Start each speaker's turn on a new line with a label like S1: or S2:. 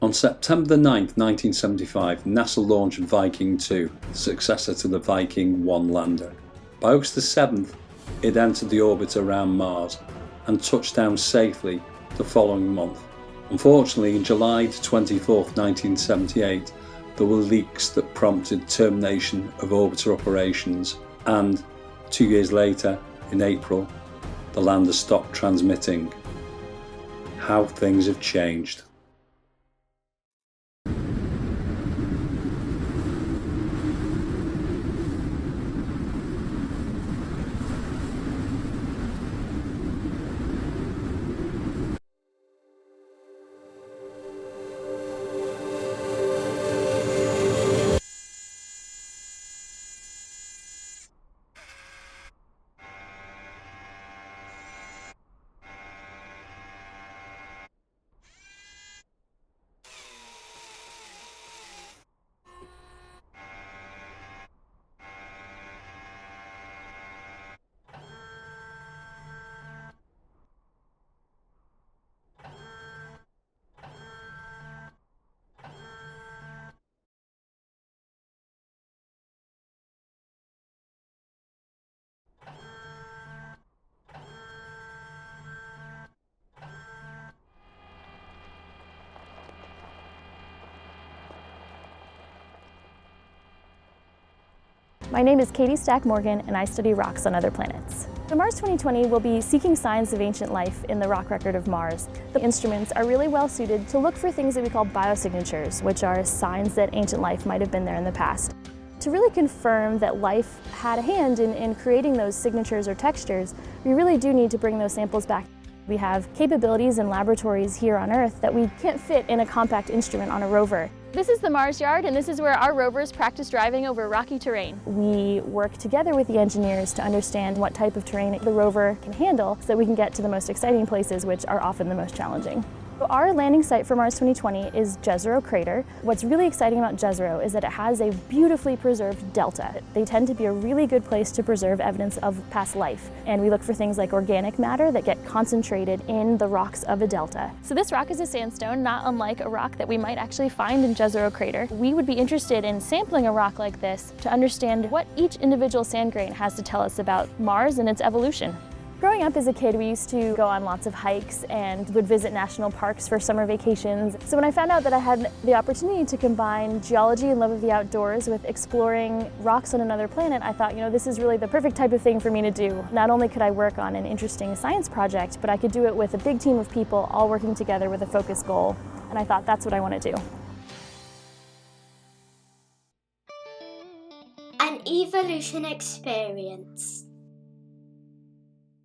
S1: On September 9th, 1975, NASA launched Viking 2, the successor to the Viking 1 lander. By August 7th, it entered the orbit around Mars and touched down safely the following month. Unfortunately, in July 24th, 1978, there were leaks that prompted termination of orbiter operations, and 2 years later, in April, the lander stopped transmitting. How things have changed.
S2: My name is Katie Stack Morgan, and I study rocks on other planets. So Mars 2020 will be seeking signs of ancient life in the rock record of Mars. The instruments are really well suited to look for things that we call biosignatures, which are signs that ancient life might have been there in the past. To really confirm that life had a hand in creating those signatures or textures, we really do need to bring those samples back. We have capabilities in laboratories here on Earth that we can't fit in a compact instrument on a rover.
S3: This is the Mars Yard, and this is where our rovers practice driving over rocky terrain.
S2: We work together with the engineers to understand what type of terrain the rover can handle so that we can get to the most exciting places, which are often the most challenging. So our landing site for Mars 2020 is Jezero Crater. What's really exciting about Jezero is that it has a beautifully preserved delta. They tend to be a really good place to preserve evidence of past life. And we look for things like organic matter that get concentrated in the rocks of a delta.
S3: So this rock is a sandstone, not unlike a rock that we might actually find in Jezero Crater. We would be interested in sampling a rock like this to understand what each individual sand grain has to tell us about Mars and its evolution.
S2: Growing up as a kid, we used to go on lots of hikes and would visit national parks for summer vacations. So when I found out that I had the opportunity to combine geology and love of the outdoors with exploring rocks on another planet, I thought, this is really the perfect type of thing for me to do. Not only could I work on an interesting science project, but I could do it with a big team of people all working together with a focused goal. And I thought, that's what I want to do.
S4: An evolution experience.